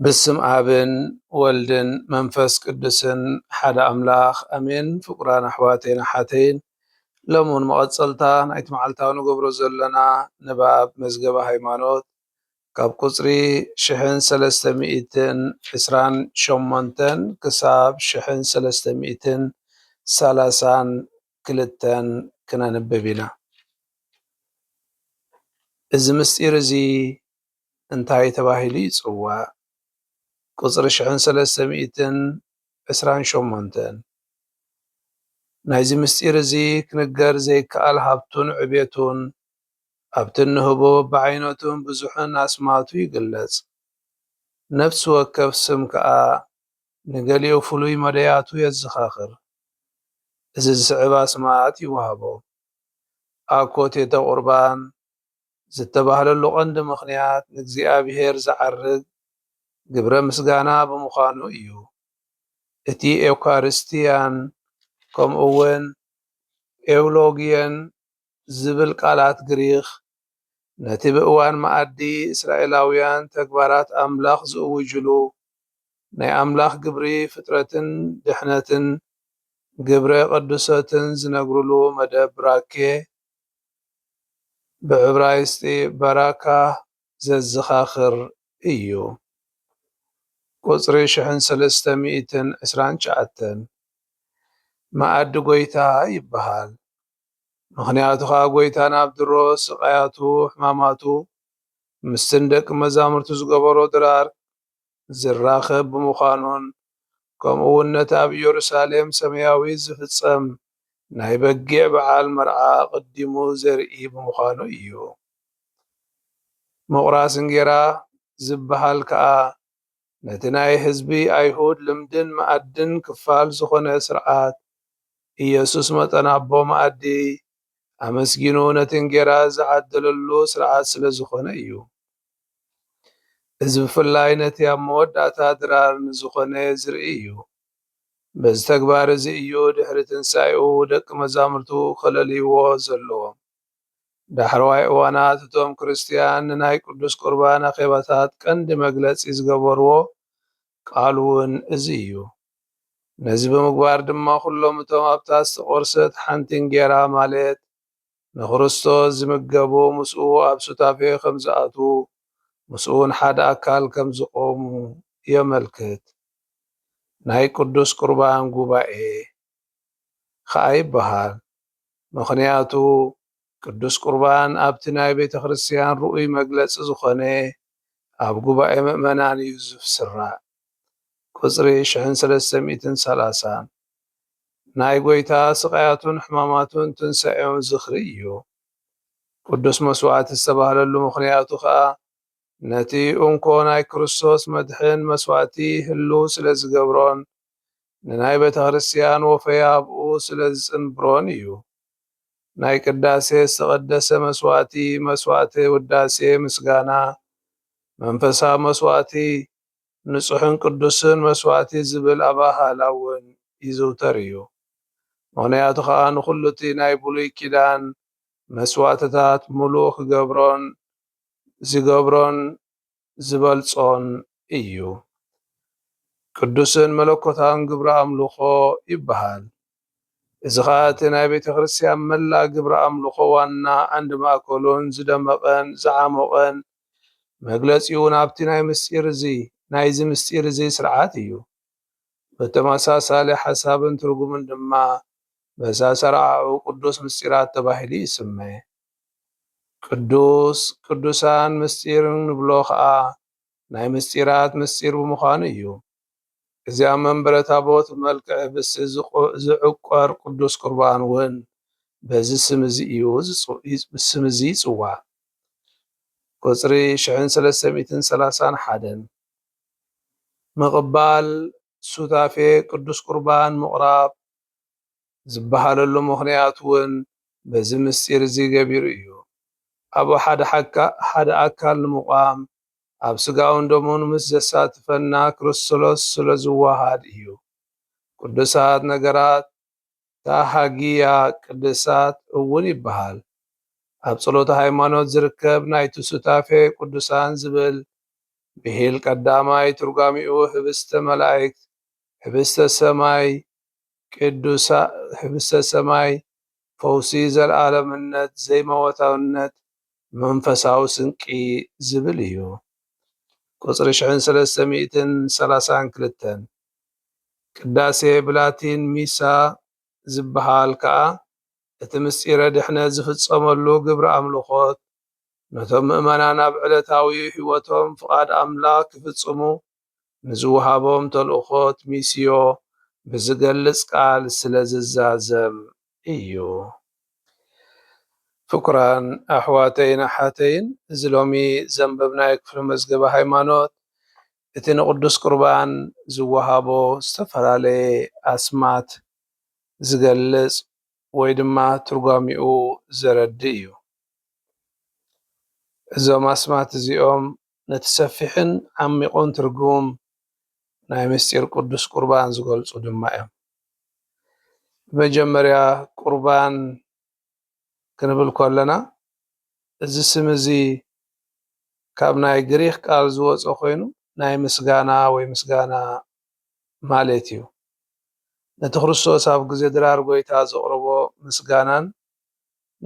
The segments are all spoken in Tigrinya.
بسم آبن ولدن منفس قدسن حدا أملاخ أمين فقران أحواتين حاتين لمون مقصلتا نايت معلتاو نقبرو زلنا نباب مزقبة هيمانوت كاب قصري شحن سلستمئتن إسران شمونتن كساب شحن سلستمئتن سالسان كلتن كنا نببينا إذ مستير زي انتهي تباهلي يصوى قصر شحن سلستمئتن إسران شمونتن نايزي مستير زي كنقر زي كأل هابتون عبيتون هابتن هبو بعينتون بزحن أسماتو يقلز نفس وكف سمكا نقليو فلوي مدياتو يزخاخر إذا سعب أسمات يوهبو أكوتي تا قربان زتباهل اللغن مخنيات نقزي أبيهر زعرق قبر مسقانا بمخانو إيو اتي إوكارستيان كم أون إيولوجيان زبل قالات غريخ نتي بأوان معدي إسرائيلاويان تكبارات أملاخ زوجلو ناي أملاخ قبري فترة دحنة قبري قدسة زنقرلو مدى براكي بعبرايستي براكة ززخاخر إيو قصري شحن سلستمئتن إسران شعتن معد قويتا يبهال مخنياتو خا قويتا نابدرو سقاياتو حماماتو مستندق مزامرتو زقبرو درار زراخب بمخانون كم أونة أب يروساليم سمياوي زفتصم ناي بقيع بعال مرعى قدمو زرئي بمخانو إيو مقراس انجرا زبهال كا نتناي حزبي أيهود لمدن معدن كفال زخونة سرعات إيسوس متنابو معدي أمسجنو نتنجرا زعدللو سرعات سلزخونة إيو إذ بفلاي نتي أمود أتادرار نزخونة زرئيو بز تكبار زئيو دحر تنسايو دك مزامرتو خلالي وزلو دحرواي اوانات توم كريستيان ناي قدس قربان خيباتات كند مغلص يزغبرو قالون ازيو نزب مغبار دما كلهم توم ابتاس قرست حنتين غيرا مالت نخرستوس زمغبو مسو ابسطافي خمزاتو مسؤون حد أكال كم زقوم يملكت ناي قدس قربان قبائي خايب بحال مخنياتو قدس قربان أبتناي بيت خريستيان رؤي مجلس زخني أب قبائي مؤمنان يوسف سراء قصري شحن سلسميتن سلاسان ناي قويتا سقاياتون حماماتون تنسعيون زخريو قدس مسوعات السبهل اللو مخنياتو خا نتي أنكو ناي كريستوس مدحن مسواتي هلو سلز قبرون ناي بيت خريستيان وفيابو سلز انبرونيو ناي قداسي استقدس مسواتي مسواتي وداسي مسغانا منفسا مسواتي نصحن قدسن مسواتي زبل أباها لاون يزوتريو مغنياتو خان خلتي ناي بولي كيدان مسواتتات ملوخ قبرون زقبرون زبلصون إيو قدسن ملكوتان قبر أملوخو يبهال إذا خاتنا بيت خريستيان ملا قبر أملوخو وانا عند ماكولون زدمقن زعامقن مجلس يون أبتنا مستير زي نايزي مستير زي سرعاتيو بتماسا صالح حساب ترقم دما بسا سرعو قدوس مستيرات تباهلي يسمي قدوسان مستير نبلوخا ناي مستيرات مستير بمخانيو إذا منبر تابوت ملكع بس زعقر قدوس قربان ون بزي سمزيو بسمزي صوا قصري شحن سلسميتن سلاسان حدن مقبال سوتافي قدوس قربان مقراب زبحال اللو مخنيات ون بزي مستير زي قبير إيو أبو حد أكال المقام أب سقاون دومون مزسات فنا كرسلوس سلزواهاد إيو قدسات نقرات تاهاقيا قدسات أول يبهال أب صلوت هايمانوت زركب نايتو ستافي قدسان زبل ብሂል ቀዳማይ ትርጓሚኡ ህብስተ መላእክት ህብስተ ሰማይ ህብስተ ሰማይ ፈውሲ ዘለኣለምነት ዘይመወታውነት መንፈሳዊ ስንቂ ዝብል እዩ። ቁፅሪ 1332 ቅዳሴ ብላቲን ሚሳ ዝበሃል ከዓ እቲ ምስጢረ ድሕነት ዝፍፀመሉ ግብሪ ኣምልኾት ነቶም ምእመናን ኣብ ዕለታዊ ህይወቶም ፍቓድ ኣምላክ ክፍፅሙ ንዝወሃቦም ተልእኾት ሚስዮ ብዝገልጽ ቃል ስለ ዝዛዘም እዩ። ፍቁራን ኣሕዋተይን ኣሓተይን እዚ ሎሚ ዘንበብናይ ክፍሊ መዝገበ ሃይማኖት እቲ ንቅዱስ ቁርባን ዝወሃቦ ዝተፈላለየ ኣስማት ዝገልጽ ወይ ድማ ትርጓሚኡ ዘረድእ እዩ። እዞም ኣስማት እዚኦም ነቲ ሰፊሕን ዓሚቑን ትርጉም ናይ ምስጢር ቅዱስ ቁርባን ዝገልጹ ድማ እዮም። ብመጀመርያ ቁርባን ክንብል ከለና እዚ ስም እዚ ካብ ናይ ግሪክ ቃል ዝወፀ ኮይኑ ናይ ምስጋና ወይ ምስጋና ማለት እዩ። ነቲ ክርስቶስ ኣብ ግዜ ድራር ጎይታ ዘቕረቦ ምስጋናን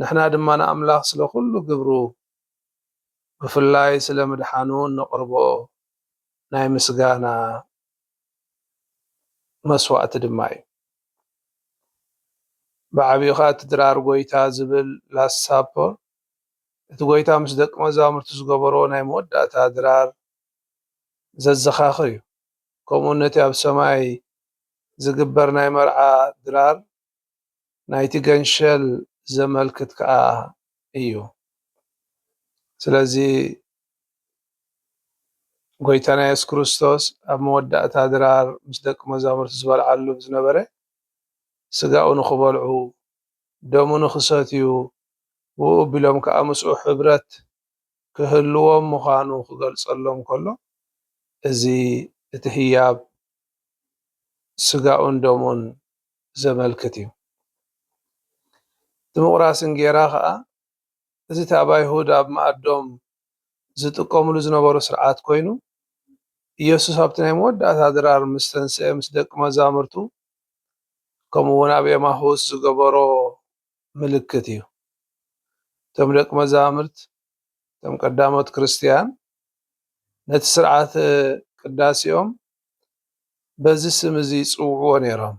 ንሕና ድማ ንኣምላኽ ስለ ኩሉ ግብሩ ብፍላይ ስለ ምድሓኑ ነቕርቦ ናይ ምስጋና መስዋዕቲ ድማ እዩ። ብዓብዩኻ እቲ ድራር ጎይታ ዝብል ላሳፖ እቲ ጎይታ ምስ ደቂ መዛሙርቱ ዝገበሮ ናይ መወዳእታ ድራር ዘዘኻኽር እዩ። ከምኡ ነቲ ኣብ ሰማይ ዝግበር ናይ መርዓ ድራር ናይቲ ገንሸል ዘመልክት ከዓ እዩ። ስለዚ ጎይታና ኢየሱስ ክርስቶስ ኣብ መወዳእታ ድራር ምስ ደቂ መዛሙርቱ ዝበልዓሉ ዝነበረ ስጋኡ ንኽበልዑ ደሙ ንኽሰትዩ ብኡ ኣቢሎም ከዓ ምስኡ ሕብረት ክህልዎም ምዃኑ ክገልፀሎም ከሎ እዚ እቲ ህያብ ስጋኡን ደሙን ዘመልክት እዩ። እቲ ምቁራስ እንጌራ ከዓ እዚ እቲ ኣብ ኣይሁድ ኣብ መኣዶም ዝጥቀምሉ ዝነበሩ ስርዓት ኮይኑ ኢየሱስ ኣብቲ ናይ መወዳእታ ድራር ምስ ተንስአ ምስ ደቂ መዛሙርቱ ከምኡ እውን ኣብ ኤማሁስ ዝገበሮ ምልክት እዩ። እቶም ደቂ መዛሙርት እቶም ቀዳሞት ክርስቲያን ነቲ ስርዓት ቅዳሴኦም በዚ ስም እዚ ይፅውዕዎ ነይሮም።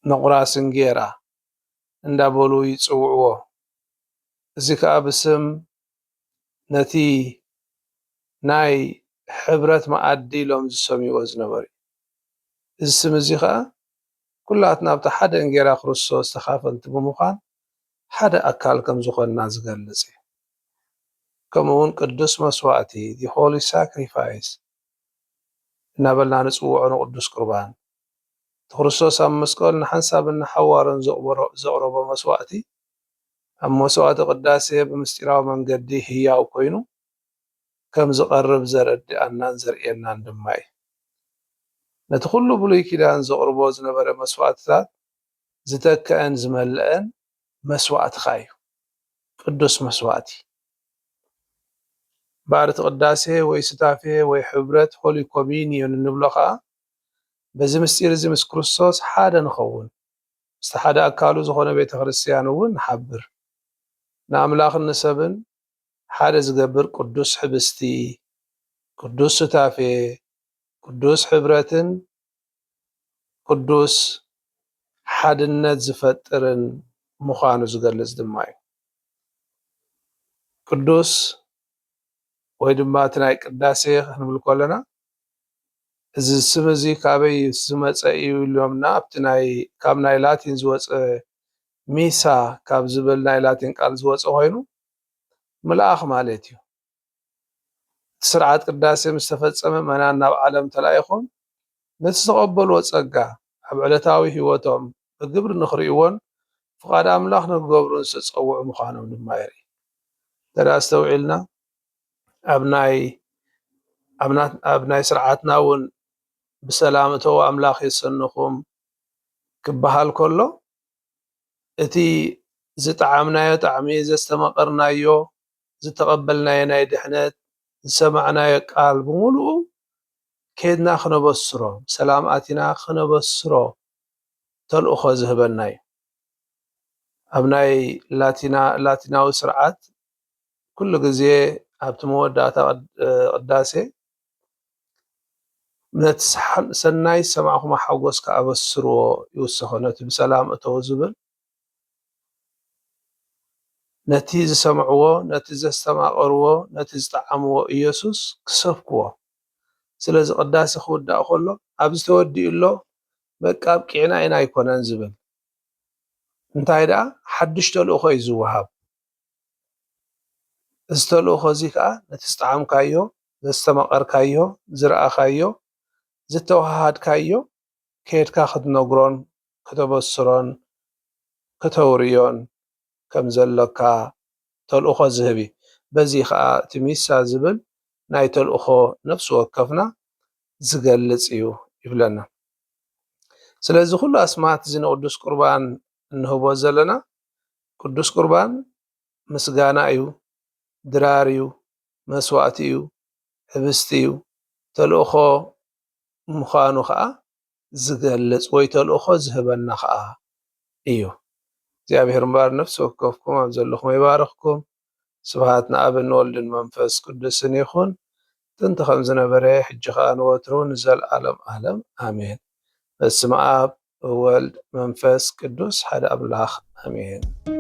ምቁራስ እንጌራ እንዳበሉ ይፅውዕዎ። እዚ ከዓ ብስም ነቲ ናይ ሕብረት መኣዲ ኢሎም ዝሰምይዎ ዝነበሩ እዩ። እዚ ስም እዚ ከዓ ኩላትና ኣብቲ ሓደ እንጌራ ክርስቶስ ተኻፈልቲ ብምዃን ሓደ ኣካል ከም ዝኾንና ዝገልጽ እዩ። ከምኡ እውን ቅዱስ መስዋዕቲ the holy sacrifice እናበልና ንፅውዖ ንቅዱስ ቁርባን እቲ ክርስቶስ ኣብ መስቀል ንሓንሳብን ንሓዋርን ዘቕረቦ መስዋዕቲ ኣብ መስዋዕቲ ቅዳሴ ብምስጢራዊ መንገዲ ህያው ኮይኑ ከም ዝቐርብ ዘረድአናን ዘርእየናን ድማ እዩ። ነቲ ኩሉ ብሉይ ኪዳን ዘቕርቦ ዝነበረ መስዋዕትታት ዝተክአን ዝመልአን መስዋዕትኻ እዩ። ቅዱስ መስዋዕቲ ባዕድ ቅዳሴ ወይ ስታፌ ወይ ሕብረት ሆሊ ኮሚኒዮን እንብሎ ከዓ በዚ ምስጢር እዚ ምስ ክርስቶስ ሓደ ንኸውን ምስቲ ሓደ ኣካሉ ዝኾነ ቤተ ክርስቲያን እውን ንሓብር ንኣምላኽን ንሰብን ሓደ ዝገብር ቅዱስ ሕብስቲ ቅዱስ ስታፌ ቅዱስ ሕብረትን ቅዱስ ሓድነት ዝፈጥርን ምዃኑ ዝገልጽ ድማ እዩ። ቅዱስ ወይ ድማ እቲ ናይ ቅዳሴ ክንብል ከለና እዚ ስም እዚ ካበይ ዝመፀ እዩ ኢሎምና ኣብቲ ካብ ናይ ላቲን ዝወፀ ሚሳ ካብ ዝብል ናይ ላቲን ቃል ዝወፀ ኮይኑ መልኣኽ ማለት እዩ። እቲ ስርዓት ቅዳሴ ምስ ተፈፀመ መናን ናብ ዓለም ተላኢኾም ነቲ ዝተቐበልዎ ፀጋ ኣብ ዕለታዊ ህይወቶም ብግብሪ ንኽርእይዎን ፍቓድ ኣምላኽ ንክገብሩን ዝፀውዑ ምዃኖም ድማ የርኢ። ተዳ ኣስተውዒልና ኣብ ናይ ስርዓትና እውን ብሰላም እተው ኣምላኽ የሰንኹም ክበሃል ከሎ እቲ ዝጠዓምናዮ ጣዕሚ ዘስተመቐርናዮ ዝተቐበልናዮ ናይ ድሕነት ዝሰማዕናዮ ቃል ብምሉኡ ከድና ክነበስሮ ሰላም ኣቲና ክነበስሮ ተልእኾ ዝህበና እዩ። ኣብ ናይ ላቲናዊ ስርዓት ኩሉ ግዜ ኣብቲ መወዳእታ ቅዳሴ ነቲ ሰናይ ዝሰማዕኹሞ ሓጎስ ከኣበስርዎ ይውስኹ። ነቲ ብሰላም እተው ዝብል ነቲ ዝሰምዕዎ ነቲ ዘስተማቐርዎ ነቲ ዝጠዓምዎ ኢየሱስ ክሰብክዎ። ስለዚ ቅዳሴ ክውዳእ ከሎ ኣብዚ ተወዲኡ ኣሎ በቃ ኣብቂዕና ኢና ኣይኮነን ዝብል እንታይ ደኣ ሓድሽ ተልእኾ እዩ ዝወሃብ። እዚ ተልእኾ እዚ ከዓ ነቲ ዝጠዓምካዮ ዘስተማቐርካዮ ዝረኣኻዮ ዝተዋሃሃድካዮ ከድካ ክትነግሮን ክተበስሮን ክተውርዮን ከም ዘለካ ተልእኾ ዝህብ እዩ። በዚ ከዓ እቲ ሚሳ ዝብል ናይ ተልእኾ ነፍሲ ወከፍና ዝገልፅ እዩ ይብለና። ስለዚ ኩሉ ኣስማት እዚ ንቅዱስ ቁርባን እንህቦ ዘለና ቅዱስ ቁርባን ምስጋና እዩ፣ ድራር እዩ፣ መስዋእቲ እዩ፣ ህብስቲ እዩ። ተልእኾ ምዃኑ ከዓ ዝገልፅ ወይ ተልእኾ ዝህበና ከዓ እዩ። እግዚኣብሔር እምበር ነፍሲ ወከፍኩም ኣብ ዘለኹም ይባርኽኩም። ስብሃት ንኣብን ወልድን መንፈስ ቅዱስን ይኹን ጥንቲ ከም ዝነበረ ሕጂ ከዓ ንወትሩ ንዘለኣለም ዓለም ኣሜን። በስመ አብ ወወልድ መንፈስ ቅዱስ ሓደ ኣምላኽ ኣሜን።